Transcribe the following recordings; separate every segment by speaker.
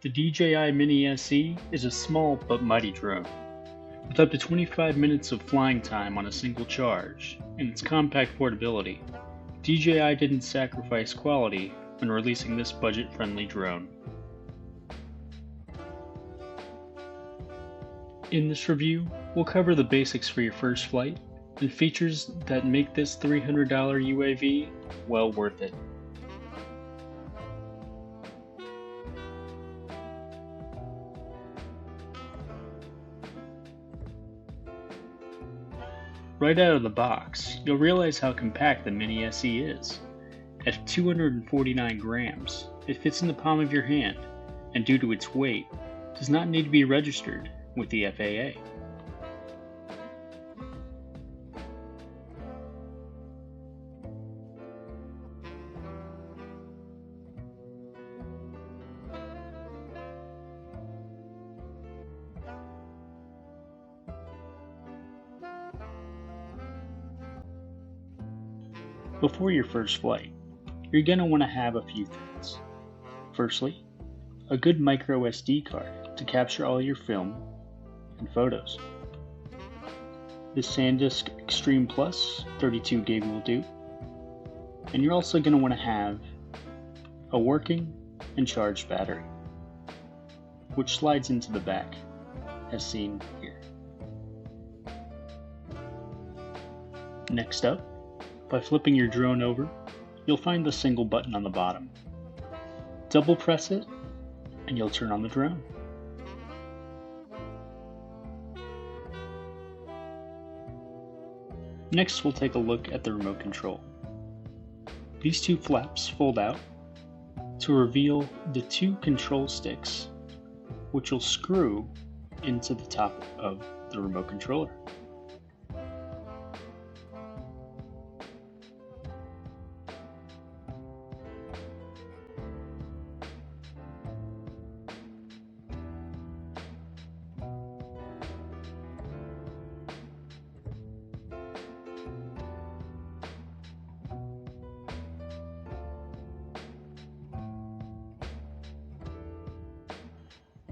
Speaker 1: The DJI Mini SE is a small but mighty drone, with up to 25 minutes of flying time on a single charge, and its compact portability. DJI didn't sacrifice quality when releasing this budget-friendly drone. In this review, we'll cover the basics for your first flight and features that make this $300 UAV well worth it. Right out of the box, you'll realize how compact the Mini SE is. At 249 grams, it fits in the palm of your hand, and due to its weight, does not need to be registered with the FAA. Before your first flight, you're going to want to have a few things. Firstly, a good micro SD card to capture all your film and photos. The SanDisk Extreme Plus 32 gig will do. And you're also going to want to have a working and charged battery, which slides into the back, as seen here. Next up, by flipping your drone over, you'll find the single button on the bottom. Double press it, and you'll turn on the drone. Next, we'll take a look at the remote control. These two flaps fold out to reveal the two control sticks, which will screw into the top of the remote controller.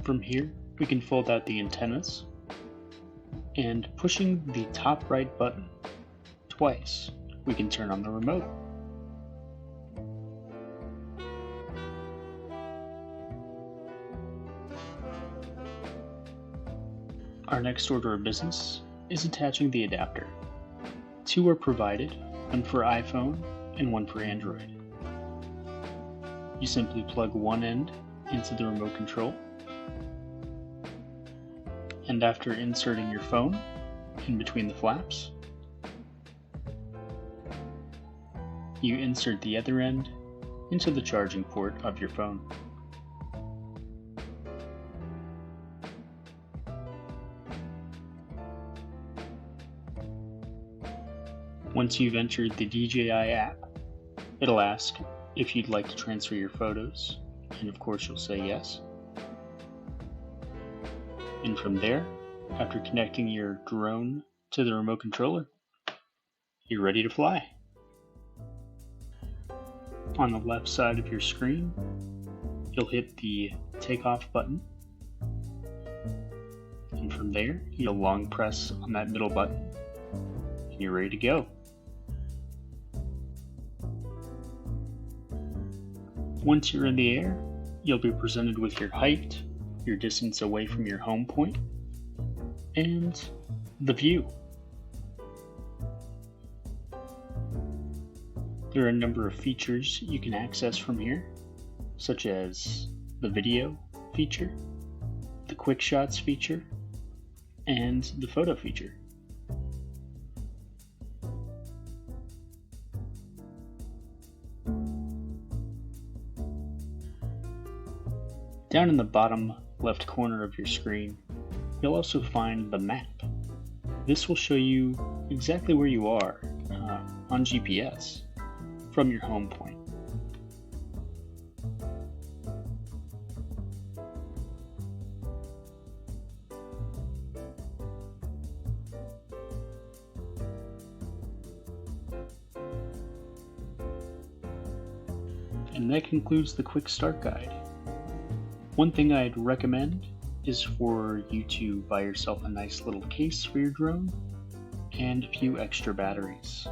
Speaker 1: From here, we can fold out the antennas, and pushing the top right button twice, we can turn on the remote. Our next order of business is attaching the adapter. Two are provided, one for iPhone and one for Android. You simply plug one end into the remote control, and after inserting your phone in between the flaps, you insert the other end into the charging port of your phone. Once you've entered the DJI app, it'll ask if you'd like to transfer your photos, and of course you'll say yes. And from there, after connecting your drone to the remote controller, you're ready to fly. On the left side of your screen, you'll hit the takeoff button. And from there, you'll long press on that middle button, and you're ready to go. Once you're in the air, you'll be presented with your height, your distance away from your home point, and the view. There are a number of features you can access from here, such as the video feature, the quick shots feature, and the photo feature. Down in the bottom left corner of your screen, you'll also find the map. This will show you exactly where you are on GPS from your home point. And that concludes the quick start guide. One thing I'd recommend is for you to buy yourself a nice little case for your drone and a few extra batteries.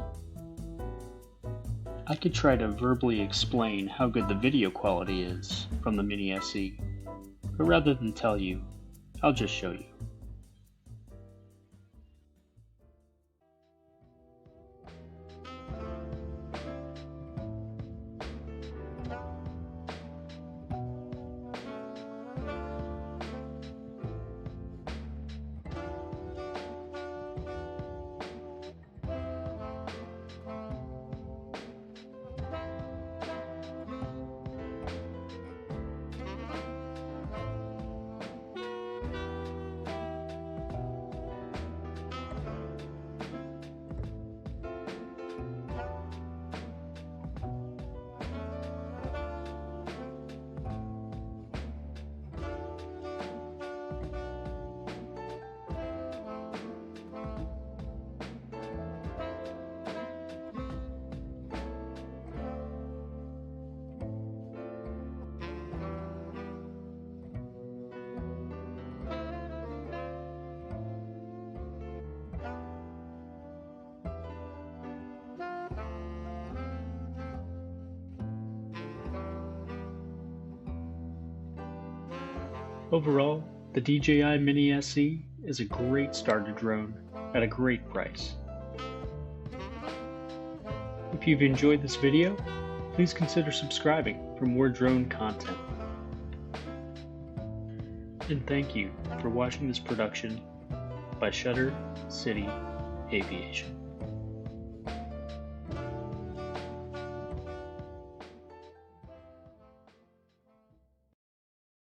Speaker 1: I could try to verbally explain how good the video quality is from the Mini SE, but rather than tell you, I'll just show you. Overall, the DJI Mini SE is a great starter drone at a great price. If you've enjoyed this video, please consider subscribing for more drone content. And thank you for watching this production by Shutter City Aviation.